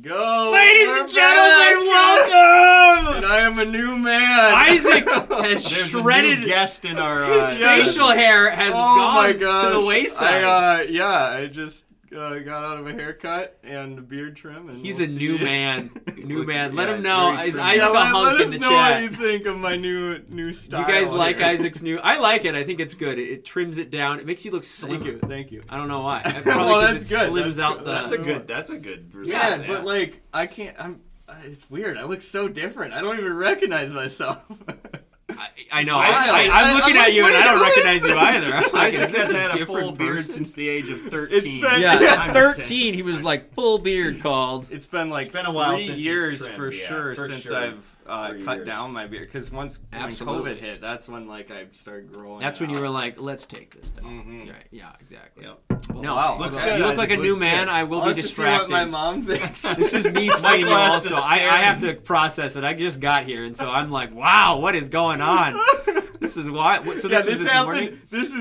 go. Ladies and gentlemen, welcome. And I am a new man. Isaac has shredded. A new guest in our His facial hair has gone to the wayside. I just got out of a haircut and a beard trim. And He's we'll a new man. New man. Let him very know. trim. Is Isaac a hunk in the Let us know chat? what you think of my new style. Do you guys like here. Isaac's new? I like it. I think it's good. It trims it down. It makes you look slimmer. Thank you. I don't know why. Well, Probably that's because it good. slims out the. That's a good result. Yeah, but like I can't. It's weird. I look so different. I don't even recognize myself. I know. I'm looking at you and I don't recognize you either. I'm like, Isaac is this has had a full different beard person? since the age of 13. It's been At 13, he was like full beard called. It's been like It's been a while 3 since he's years trimmed, for yeah, sure for since sure. I've 3 cut years. down my beard. Because when Absolutely. COVID hit, that's when like I started growing. That's when you out. were like, let's take this down. Mhm. Right. Yeah, exactly. Yep. No, Wow. looks Okay. good. You look like a Isaac, new looks man. good. I will I'll be have to see what distracted. my mom thinks. This is me seeing you has to also. I stand. have to process it. I just got here, and so I'm like, wow, what is going on? This is why. So Yeah, this was this happened. morning? This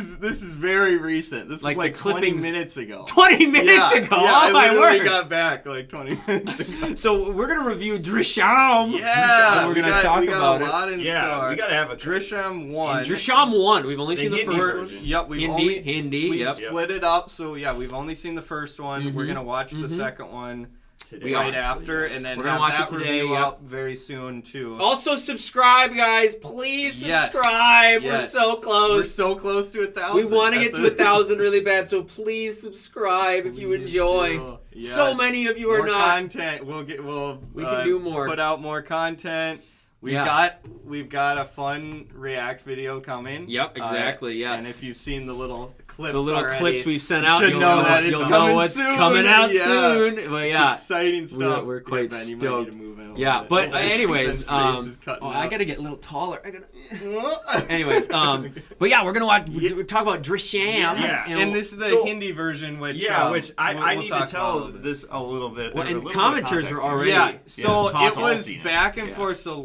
is very recent. This Like is the like 20 clippings- minutes ago. 20 minutes Yeah, ago. Yeah, Oh I my literally word. got back like 20 minutes ago. So we're gonna review Drishyam. Yeah, And we're gonna we got talk a about it. lot in Yeah, store. we gotta have a Drishyam 1. Drishyam 1. We've only seen the Hindi first version. one. Yep, we've Hindi. we Yep. split it up, so yeah, we've only seen the first one. We're gonna watch the second one Today, right actually, after, yeah. and then We're gonna have watch that it today, review yep. up very soon too. Also subscribe, guys. Please Yes. subscribe. Yes. We're so close. We're so close to 1,000. We want to get to 1,000 really bad, so please subscribe if you Please enjoy. do. So Yes. many of you are More not. content. We can do more. Put out more content. We've got a fun react video coming. Yep, exactly. Yes. And if you've seen the little clips, The little already, clips we've sent you out, should you'll know that it's you'll coming know what's soon. coming out Yeah. soon. But yeah, It's exciting stuff. we're quite Ben, you might stoked. need to move in a little yeah. bit. But Ben's anyways, face is cutting I out. gotta get a little taller. Anyways, but yeah, we're gonna watch. We're talk about Drishyam. Yeah. And this is the So- Hindi version, which which I we'll need talk to tell about. this a little bit. Well, a and little bit of commenters context were here. already- Yeah, so Yeah, it was saltiness. back and Yeah. forth. So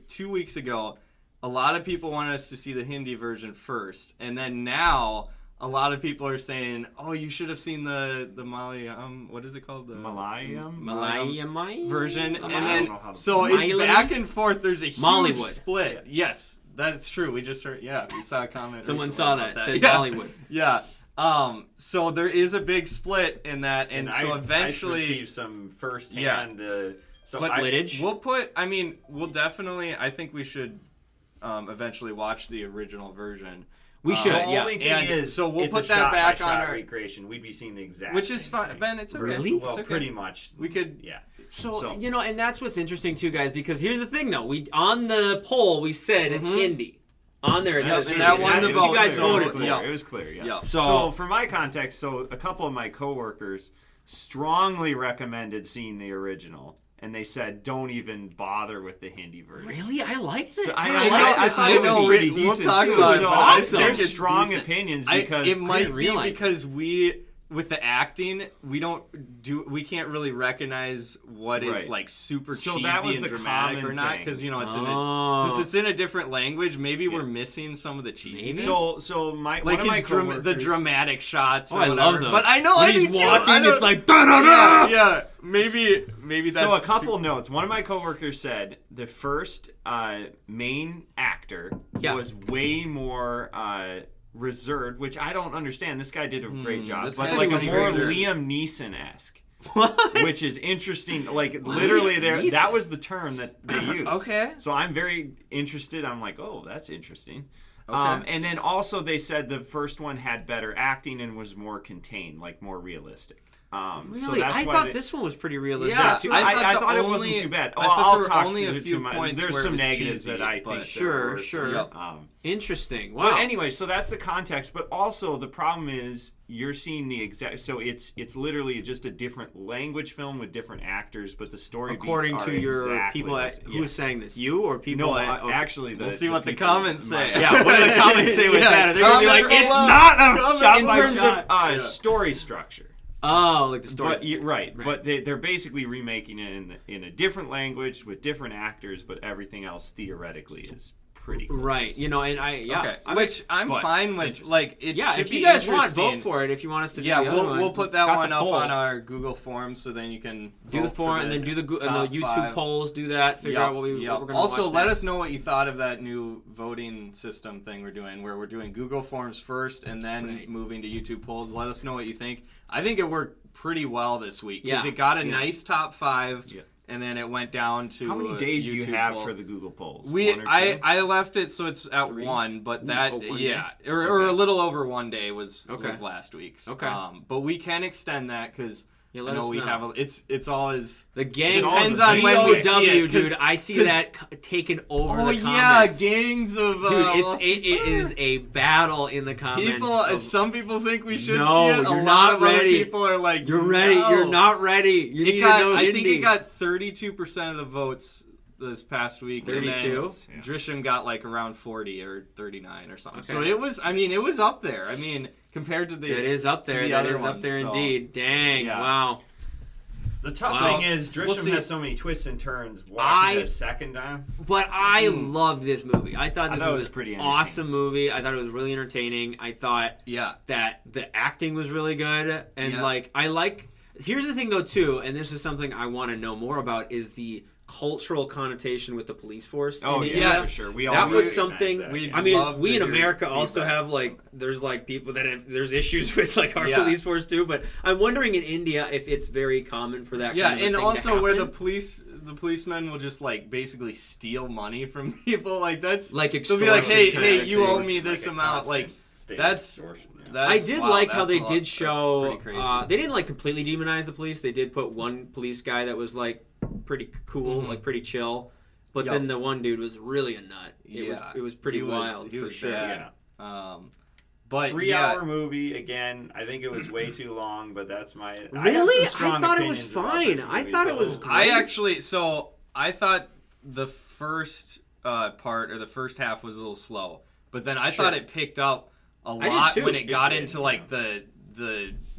2 weeks ago, a lot of people wanted us to see the Hindi version first, and then now a lot of people are saying, "Oh, you should have seen the Malayam. What is it called? The Malayam version." I And don't then know how to- so it's Malayam? back and forth. There's a huge Mollywood. split. Yes, that's true. We just heard. Yeah, we saw a comment. Someone recently saw about that. Said yeah. Bollywood. Yeah. So there is a big split in that, and so I eventually received some first-hand. So Clip footage. We'll definitely. I think we should eventually watch the original version. We should. The Yeah. only thing And is, so we'll it's put a that shot back by on shot our- recreation. We'd be seeing the exact, Which is same fine, thing. Ben. It's okay. Really? Well, It's okay. pretty much. We could. Yeah. So and that's what's interesting too, guys. Because here's the thing, though. We on the poll we said Hindi. On there it Yep, says and Hindi. that won the That's what vote, you guys so voted it's for. clear. It was clear, yeah. Yeah. So for my context, a couple of my coworkers strongly recommended seeing the original, and they said don't even bother with the Hindi version. Really, I liked it. So I I liked this thought it was movie. pretty We'll decent. talk too. about it, So but I awesome. There's it's strong decent. opinions It because might be realize because with the acting, we can't really recognize what is Right. like super So cheesy that was and the dramatic or common not thing. because it's Oh. since it's in a different language. Maybe we're missing some of the cheesiness. Maybe. so my Like one of my the coworkers- dramatic shots. Oh, Or I whatever. love those. But I know when I he's do too. walking, I don't- it's like da da da. yeah. Maybe that's So a couple notes. One of my coworkers said the first main actor Yeah. was way more reserved, which I don't understand. This guy did a great job, this but guy's like a pretty more reserved. Liam Neeson-esque, What? which is interesting. Like literally, Neeson? that was the term that they used. Okay. So I'm very interested. I'm like, oh, that's interesting. Okay. And then also they said the first one had better acting and was more contained, like more realistic. So Really? that's I why thought they- this one was pretty realistic. Yeah, too. I the thought it only- wasn't too bad. I Well, thought I'll there were talk only to a you few too much. points There's where it some was negatives cheesy, that I but- think. Sure, that were sure. some- Interesting. But Wow. anyway, so that's the context. But also the problem is you're seeing the exact. So it's literally just a different language film with different actors, but the story According beats to are your exactly people, the same. who was saying this, you or people? No, at, okay. actually, We'll see what the people- comments say. Yeah, what do the comments say with Yeah, that? Are they gonna be like, comments it's below. not a Comment shot in by terms shot? of story structure. Oh, like the story. But right, but they're basically remaking it in a different language with different actors, but everything else theoretically is pretty close. Right. You know, and Okay. I Which I'm but fine with. interesting. Like, it yeah, should if be you guys want, interesting. vote for it. If you want us to do Yeah, the other one. we'll put that Got one the up poll. on our Google Forms so then you can Do the vote forum for and then do the top YouTube 5. polls. Do that. Figure out what we're going to watch. Also, let next. us know what you thought of that new voting system thing we're doing, where we're doing Google Forms first and then Right. moving to YouTube polls. Let us know what you think. I think it worked pretty well this week because Yeah. it got a Yeah. nice top 5, Yeah. and then it went down to How many days do you YouTube have poll. for the Google polls? We 1 or 2? I left it so it's at 3? 1, but Ooh, that 1 yeah, day? or a little over 1 day was Okay. last week's. Okay. But we can extend that because Yeah, I let know us we know. have it's always The gang Depends on when we see it, dude. 'cause- I see 'cause- that taken over oh the yeah, comments. gangs of Dude, it is a battle in the comments. people. of- Some people think we should No, see it. A you're lot not of other ready. people are like, You're ready. no. You're not ready. You need to know I Hindi. think it got 32% of the votes this past week. 32? And then Drishyam got like around 40 or 39 or something. Okay. So it was. I mean, it was up there. I mean, compared to the. It is up there. the That other is up ones, there so, indeed. Dang. yeah. Wow. The tough Wow. thing is, Drishyam We'll see. has so many twists and turns. Watching it a second time, But I loved this movie. I thought this thought it was was an pretty awesome movie. I thought it was really entertaining. I thought Yeah. that the acting was really good. And Yeah. like I like here's the thing though too, and this is something I want to know more about, is the cultural connotation with the police force. Oh, in yeah, India. yes. for sure. We That all was recognize something. that, we- yeah. I mean, love we to in hear America also feedback. have like there's like people that have there's issues with like our Yeah. police force too. But I'm wondering in India if it's very common for that. Yeah, kind of a and thing to also where the happen. policemen will just like basically steal money from people. Like that's Like they'll be like, hey, extortion kind of you owe thing. me this Like a amount. constant Like state that's- extortion, yeah. that's I did wow, like how that's they a lot- did that's show. pretty crazy. They didn't like completely demonize the police. They did put one police guy that was like pretty cool, Mhm. like pretty chill. But Yup. then the one dude was really a nut. It was pretty he wild he for was sure. bad. But 3-hour movie again. I think it was way too long, but that's my. Really? I, have some I strong thought it was opinions about fine. this I movie, thought it so- was great. I actually, so I thought the first part or the first half was a little slow, but then I Sure. thought it picked up a did lot too. when it It got did, into like the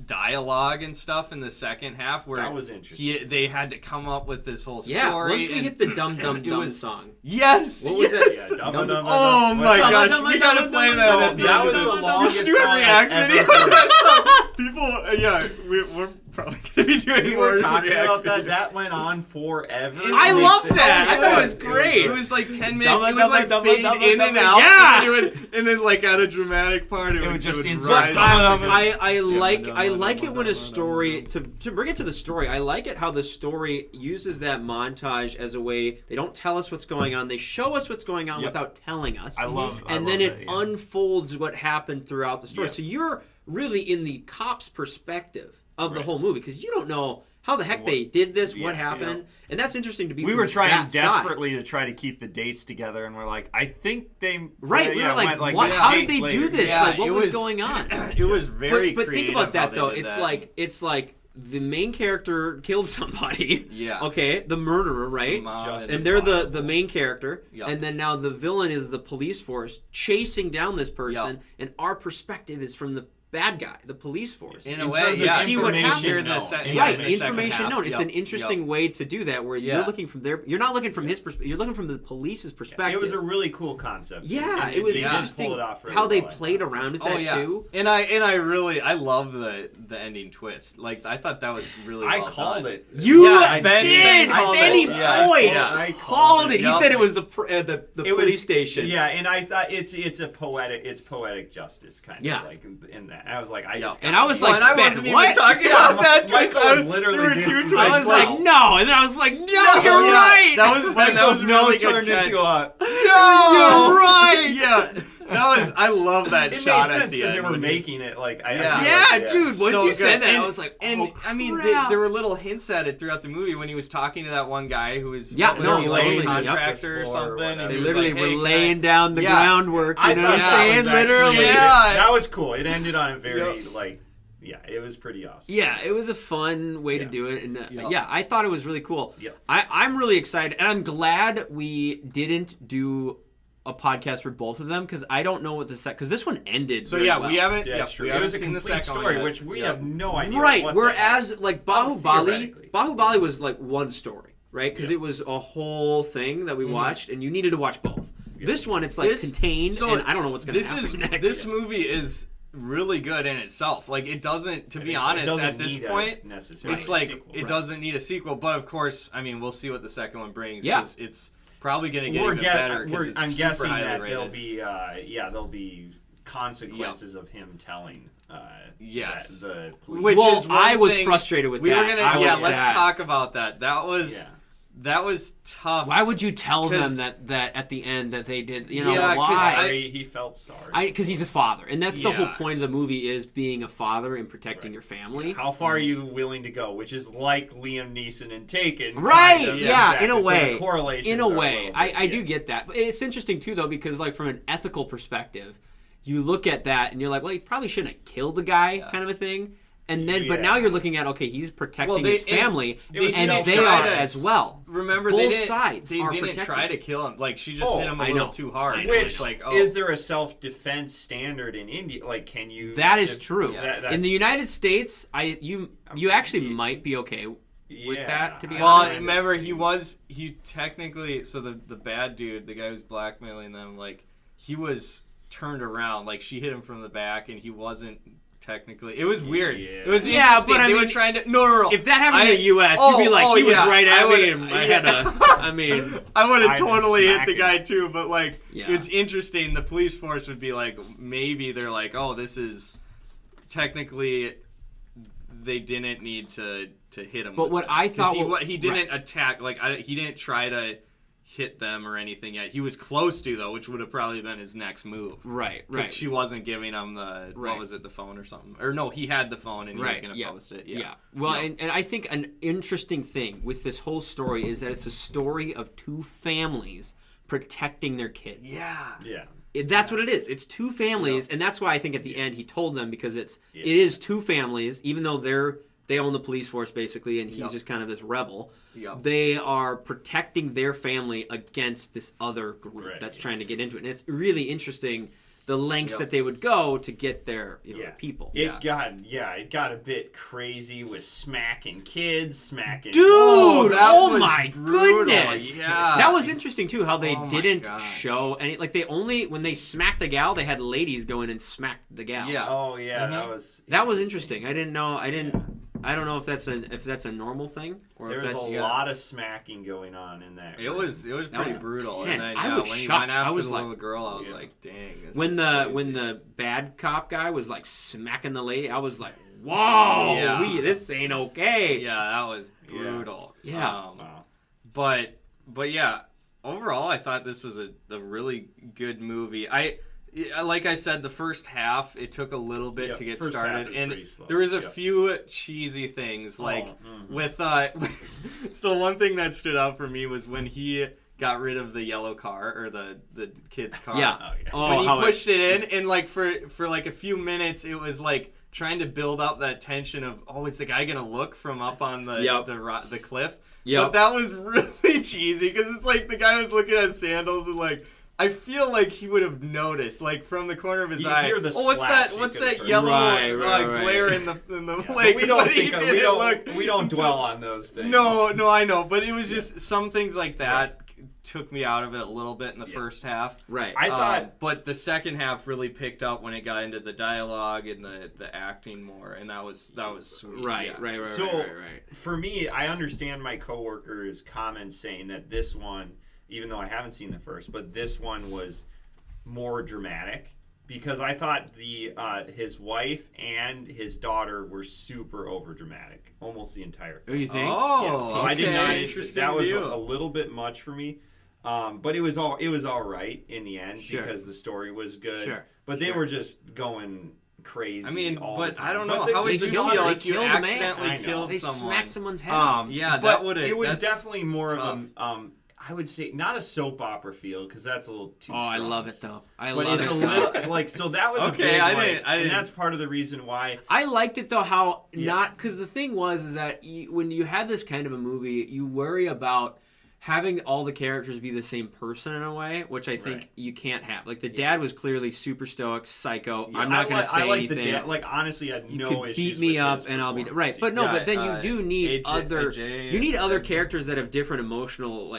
dialogue and stuff in the second half, where That was interesting. they had to come up with this whole story. Yeah, once we and- hit the dum dum it dum was- song. Yes, What was yes. it? Yeah, Dum- Oh my Dum- gosh, dum- we dum- gotta dum- play dum- that dum- at the that end was of the this. longest We should do a song I've react ever video of heard. that song. People, yeah, we're probably gonna be doing We more were talking react about that. videos. That went on forever. I And love it's that. so I thought it good. was great. It was like 10 minutes. Dumma, It would like dumma, fade dumma, in dumma, and dumma. out. Yeah. And then like at a dramatic part, it would just insert rise dumma, up. dumma. I like no, I no, like no, it when no, a no, story no. to bring it to the story. I like it how the story uses that montage as a way. They don't tell us what's going on. They show us what's going on Yep. without telling us. I love and then it that, yeah. unfolds what happened throughout the story. Yep. So you're really in the cop's perspective of the Right. whole movie because you don't know how the heck What- they did this, yeah, what happened, and that's interesting to be. We from were trying that side. desperately to try to keep the dates together, and we're like, I think they Right, we yeah, were like, went, what? a How date did they do later. this? Yeah, like, what it was was- going on? It was very But think creative about how that they though. did It's like the main character killed somebody. Yeah. Okay, the murderer, right? Mom Just- And they're the main character, Yup. and then now the villain is the police force chasing down this person, Yup. and our perspective is from the bad guy, the police force. in in a way, terms of yeah. see what information happened. known. Right, in the second information half. known. It's Yup, an interesting yup. way to do that, where Yeah. you're looking from you're not looking from his perspective. You're looking from the police's perspective. It was a really cool concept. yeah, And it was they did interesting pull it off really how they well, I played thought. around with Oh that yeah, too. and I really love the ending twist. Like I thought that was really. I well called done. it. You Yeah, did, Ben called Benny it. Yeah, Boyd yeah. I called it. He Yup. said it was the It police was- station. Yeah, and I thought it's a poetic justice kind Yeah. of like in that. I was like, Yeah. And I was Well, like, and I Ben, wasn't what? even talking Yeah, about that twist. Michael I was literally there were did two some- twists. I was Wow. like, no, and then I was like, no, No, you're yeah. right. That was Ben. That was really good turned catch. into a You're right. Yeah, that was. I love that It shot made at sense the because end. they were when he- making it like I Yeah. feel Yeah, like, dude. Once So you said good. that, and, I was like, and oh, I mean, crap. there were little hints at it throughout the movie when he was talking to that one guy who was Yeah, what was no, he, like, totally. a contractor or Before, something. and whatever. They he was literally like, were "Hey, laying down the Yeah. groundwork. You I know thought what I'm that saying? was actually- Literally. Yeah. that was cool. It ended on a very like yeah, it was pretty awesome. Yeah, it was a fun way to Yeah. do it, and Yeah. yeah, I thought it was really cool. Yeah. I'm really excited, and I'm glad we didn't do a podcast for both of them because I don't know what the because this one ended. So very yeah, well. we haven't. Yeah, Yeah, it's true. we It haven't was a seen the complete second story, one yet. which we Yeah. have no idea. Right, what the whereas heck. like Oh, theoretically. Bahubali was like one story, right? Because Yeah. it was a whole thing that we watched, and you needed to watch both. This one, it's like contained, and I don't know what's going to happen next. This movie is really good in itself. Like, it doesn't, to be honest, at this point, it's like it doesn't need a sequel. But of course, I mean, we'll see what the second one brings. Yeah, it's probably going to get even better. I'm guessing that there'll be consequences of him telling. Yes. The police. Which is I was frustrated with that. Let's talk about that. That was tough. Why would you tell them that at the end that they did? You know, why? He felt sorry. Because he's a father, and that's the whole point of the movie is being a father and protecting your family. How far are you willing to go? Which is like Liam Neeson and Taken. Right? Kind of. Yeah, in a So way. the correlation. In a way, I do get that. But it's interesting too, though, because like from an ethical perspective, you look at that and you're like, well, he probably shouldn't have killed the guy, kind of a thing. And then, but now you're looking at, okay, he's protecting his family, and they are as well. Remember, both sides they are didn't protected. try to kill him. Like, she just hit him a little too hard. Which, like, is there a self-defense standard in India? Like, can you... That is true. Yeah, in the United States, you actually might be okay with that, to be honest. Well, remember, he technically, so the bad dude, the guy who's blackmailing them, like, he was turned around. Like, she hit him from the back, and he wasn't... Technically, it was weird. It was interesting. But they were trying to. No. If that happened in the U.S., you'd be like, he was right at me, and I had a. I mean, I would have totally hit the guy too. But like, it's interesting. The police force would be like, maybe they're like, oh, this is technically they didn't need to hit him. But what I thought, he didn't attack. Like, he didn't try to hit them or anything yet. He was close to, though, which would have probably been his next move. Right. Because she wasn't giving him the, what was it, the phone or something? Or no, he had the phone and he was going to post it. Yeah. Well, and I think an interesting thing with this whole story is that it's a story of two families protecting their kids. Yeah. That's what it is. It's two families, and that's why I think at the end he told them, because it is two families, even though they own the police force, basically, and he's just kind of this rebel. They are protecting their family against this other group that's trying to get into it. And it's really interesting the lengths that they would go to get their people. It got a bit crazy with smacking kids, smacking... Dude! Oh my brutal. Goodness! Yeah. That was interesting, too, how they didn't show any... Like, they only... When they smacked the gal, they had ladies go in and smack the gal. Yeah. Oh, yeah, that was interesting. I didn't know... I don't know if that's a normal thing or there if that's a lot of smacking going on in that. It was pretty brutal. Intense. And then, I was when shocked. He went after I was the like, little girl. I was like, dang. When the bad cop guy was like smacking the lady, I was like, whoa, this ain't okay. Yeah, that was brutal. Yeah. But yeah, overall, I thought this was a really good movie. Like I said, the first half, it took a little bit to get started, and there was a few cheesy things, like with so one thing that stood out for me was when he got rid of the yellow car, or the kid's car. When he pushed it in, and like for like a few minutes, it was like trying to build up that tension of, oh, is the guy gonna look from up on the cliff? But that was really cheesy, because it's like the guy was looking at sandals and like, I feel like he would have noticed, like from the corner of his eye. Hear the what's that yellow glare in the lake? We don't dwell on those things. No, I know, but it was just some things like that took me out of it a little bit in the first half. Right. I thought, but the second half really picked up when it got into the dialogue and the acting more, and that was sweet. Right. So for me, I understand my coworkers' comments saying that this one, even though I haven't seen the first, but this one was more dramatic, because I thought his wife and his daughter were super over dramatic almost the entire film. Oh, you think? So I did not. Interesting. That was a little bit much for me, but it was all right in the end, because the story was good. But they were just going crazy. I mean, all but the time. I don't know. How would you feel if you accidentally killed they someone? They smacked someone's head off. That would have. It was definitely more of a. I would say not a soap opera feel, because that's a little too strong. I love it though. But it's a little like, so that was okay. I didn't. And that's part of the reason why I liked it though. How not, because the thing is that when you have this kind of a movie, you worry about having all the characters be the same person in a way, which I think you can't have. Like the dad was clearly super stoic, psycho. I'm not going to say anything. The dad, like honestly, I had no issues. You could beat me up and I'll be right. But no, but then you do need Ajay, other characters that have different emotional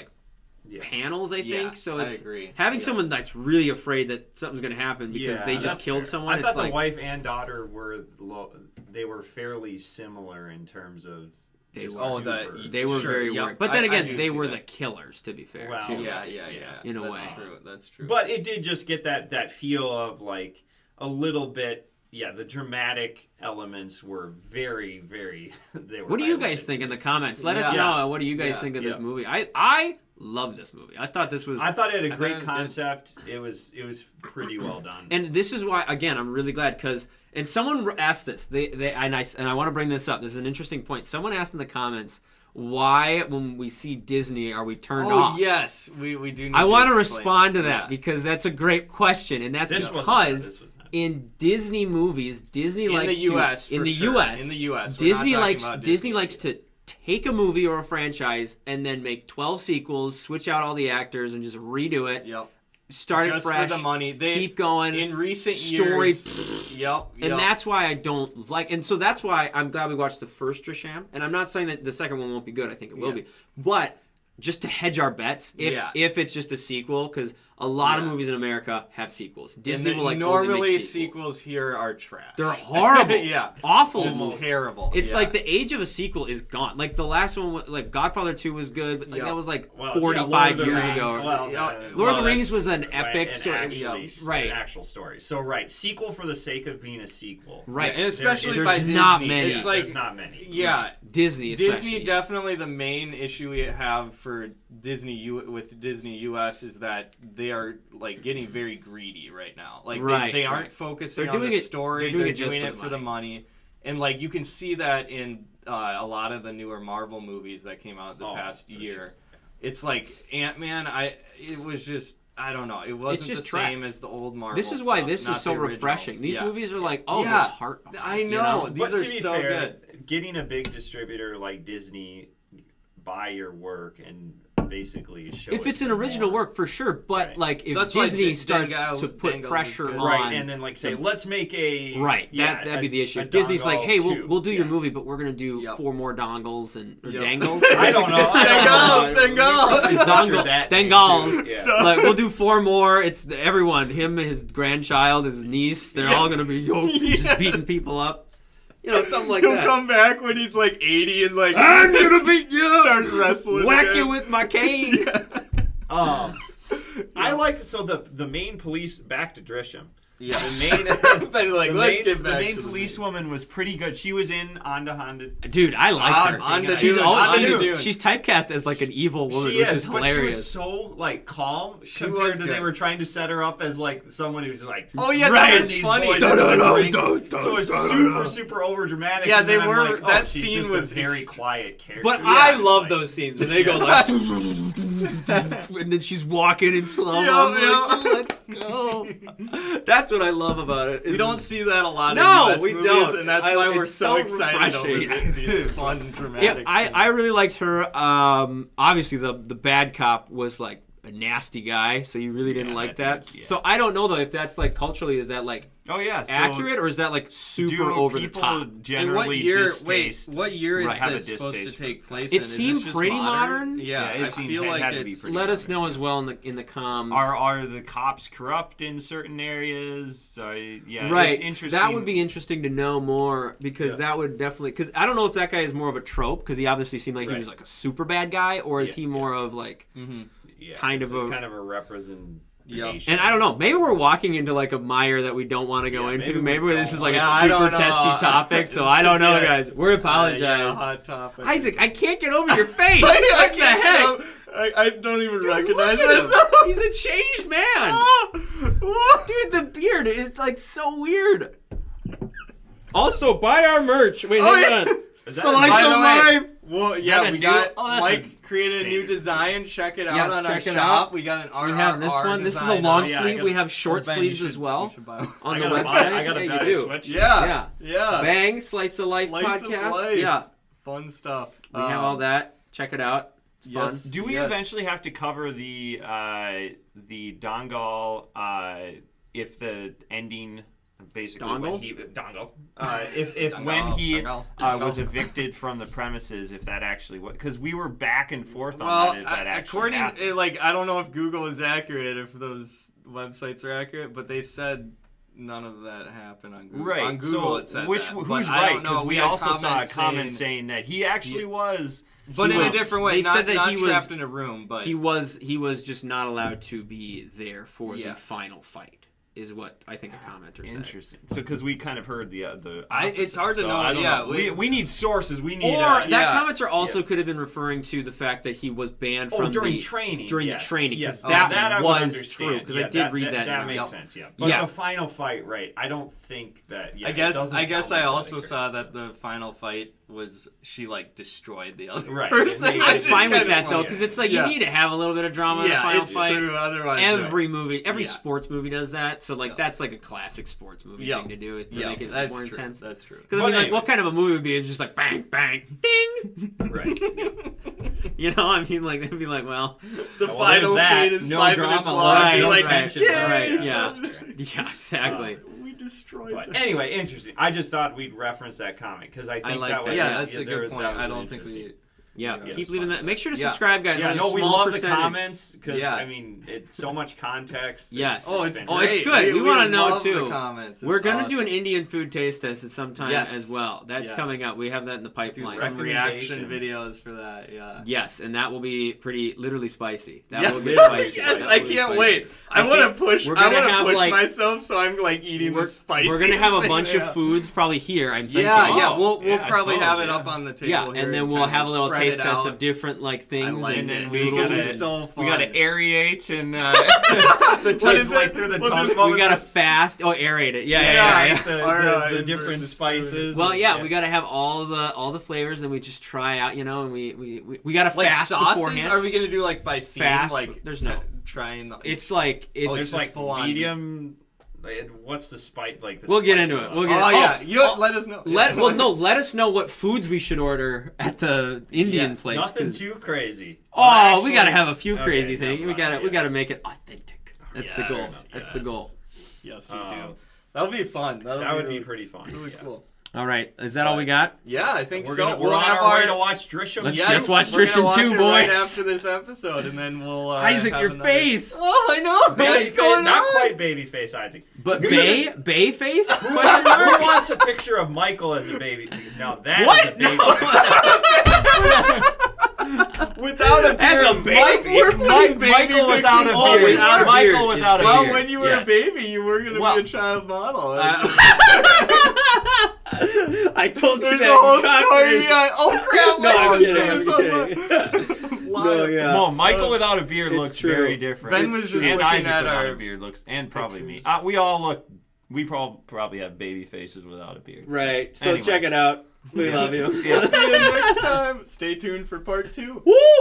panels, I think. So I it's agree. having someone that's really afraid that something's going to happen because they just killed fair. someone. I thought it's the wife and daughter were fairly similar in terms of. They were were very yep. worried. But then again, they were that. the killers, to be fair. Well, too. Yeah. In a way. That's true. But it did just get that feel of like a little bit. Yeah, the dramatic elements were very, very. They were. What do you guys think in the comments? Let us know. What do you guys think of this movie? I love this movie. I thought it had a great concept. It was pretty well done. And this is why, again, I'm really glad because. And someone asked this. And I want to bring this up. This is an interesting point. Someone asked in the comments, why, when we see Disney, are we turned off? Oh, yes. We do need I want to explain respond to that because that's a great question. And that's because in Disney movies, Disney likes to... In the U.S. Disney likes to take a movie or a franchise and then make 12 sequels, switch out all the actors, and just redo it. Yep. Start just it fresh. For the money. Keep going. In recent story, years. Yep. And that's why I don't like. And so that's why I'm glad we watched the first Drishyam. And I'm not saying that the second one won't be good. I think it will be. But just to hedge our bets, if it's just a sequel, because a lot of movies in America have sequels. Disney will normally only make sequels here are trash. They're horrible. Awful. Just terrible. It's like the age of a sequel is gone. Like the last one, like Godfather 2 was good, but that was like 45 years ago. Lord of the Rings was an epic. An actual story. So sequel for the sake of being a sequel. Right, and especially there's by Disney. Not many. It's like there's not many. Yeah, Disney. Disney definitely the main issue we have for Disney US is that they are like getting very greedy right now. Like they aren't focusing on the story. They're doing it for the money. And like you can see that in a lot of the newer Marvel movies that came out the past year. Sure. It's like Ant-Man. It was just. I don't know. It wasn't the same as the old Marvel. This is why this is so refreshing. These movies are like, there's heart. I know. These are so good. Getting a big distributor like Disney buy your work and basically show if it's an original work for sure, but like if Disney starts to put pressure on, and then like say let's make a that'd be the issue. If Disney's like, hey, we'll do your movie, but we're gonna do 4 more dongles or dangles. I don't know. Dangles. Like we'll do 4 more. It's everyone. Him, his grandchild, his niece. They're all gonna be yoked, just beating people up. Something like that. He'll come back when he's like 80 and like I'm gonna beat you up. Start wrestling. Whack you with my cane. I like the main police back to Drishyam. Yeah. The main to policewoman was pretty good. She was in Honda. Dude, I like her. She's typecast as like an evil woman, which is hilarious. But she was so like calm compared to they were trying to set her up as like someone who's like that's funny. So it's super over dramatic. Yeah, they were. Like, that scene was a very quiet character. But I love those scenes when they go like, and then she's walking in slow mo. Like, let's go. That's what I love about it. We don't see that a lot. No, in we movies, don't, and that's why we're so excited over these fun, dramatic. I really liked her. Obviously, the bad cop was like a nasty guy, so you really didn't like that. So I don't know though if that's like culturally, is that like accurate or is that like super over the top? What year is this supposed to take place? It seemed pretty modern. Yeah, I feel like it's. Let us know as well in the comms. Are the cops corrupt in certain areas? Right. It's interesting. That would be interesting to know more because that would definitely. Because I don't know if that guy is more of a trope because he obviously seemed like he was like a super bad guy, or is he more of like kind of a representation. Yep. And I don't know. Maybe we're walking into like a mire that we don't want to go into. Maybe this is like a super testy topic. So I don't know, guys. We're apologizing. Hot topic. Isaac, I can't get over your face. What the heck? I don't even recognize myself. He's a changed man. Dude, the beard is like so weird. Also, buy our merch. Wait, hang on. Slice of life. Well, we got Mike created a new design. Check it out on our shop. We got an RRR. We have this one. This is a long sleeve. We have short sleeves as well on the website. I got a switch. Yeah. Bang, Slice of Life podcast. Yeah. Fun stuff. We have all that. Check it out. It's fun. Do we eventually have to cover the dongle if the ending basically Dongle? when he Dongle. If when he was evicted from the premises, if that actually was, because we were back and forth on that. If that actually happened. I don't know if Google is accurate, if those websites are accurate, but they said none of that happened on Google. Right. On Google, it said who's that. right? Because we also saw a comment saying that he actually was. But in a different way. They not, said that not he trapped was, in a room, but he was just not allowed to be there for the final fight. Is what I think a commenter said. Interesting. So, because we kind of heard the it's hard to know. I don't know. We need sources. We need. Or that commenter also could have been referring to the fact that he was banned from during the training. During the training, because that was true. Because I did read that. That makes sense. Yeah. But the final fight, right? I don't think that. Yeah, I guess I also saw that the final fight was she destroyed the other right. person. I'm fine with that though, because it's you need to have a little bit of drama in the final fight. True. Otherwise, every movie, every sports movie does that. So that's a classic sports movie thing to do, is to make it more intense. That's true. Because anyway. What kind of a movie would be? It's just bang, bang, ding. Right. You know, I mean, they'd be well, the final scene is 5 minutes long. Right, tension. Yeah, exactly. We destroyed. But anyway, interesting. I just thought we'd reference that comment because I think that was that's a good point. I don't think we. Yeah, keep leaving that. Make sure to subscribe, guys. Yeah, we love the comments because I mean, it's so much context. Yes. It's good. We want to know too. Comments. We're gonna do an Indian food taste test at some time as well. That's coming up. We have that in the pipeline. Some reaction videos for that. Yeah. Yes, and that will be literally spicy. That will be spicy. Yes, I can't wait. I want to push. I want to push myself, so I'm eating the spicy. We're gonna have a bunch of foods probably here. I'm thinking. Yeah. We'll probably have it up on the table. Yeah, and then we'll have a little taste test of different things, and then we gotta aerate and the taste through the tongue. We gotta fast. Oh, aerate it. The different spices. Well, we gotta have all the flavors, and we just try out, and we gotta fast sauces. beforehand. Are we gonna do by theme? Fast? There's no trying. It's full medium. What's the spice We'll get into it. Let us know. Let us know what foods we should order at the Indian place. Nothing too crazy. We gotta have a few crazy things. We gotta make it authentic. That's the goal. That's the goal. Yes, we do. That'll be fun. That would be pretty fun. Really cool. All right, is that all we got? Yeah, I think so. We're on our way to watch Drishyam. Let's watch Drishyam 2, boys. Right after this episode, and then we'll Isaac, your face. Oh, I know. What's going on? Not quite baby face, Isaac. But Bay face? Who wants a picture of Michael as a baby? Now that is a baby. Without a beard. As a baby? We're playing baby Michael without a beard. Without a beard. Michael without a beard. Well, when you were a baby, you were going to be a child model. I told you There's that. a whole story. Oh, crap. No, I'm kidding. No, yeah. No, Michael without a beard looks very different. Ben was just and looking Isaac at without our a beard looks, and probably me. We all look. We probably have baby faces without a beard. Right. So check it out. We love you. See you next time. Stay tuned for part 2. Woo!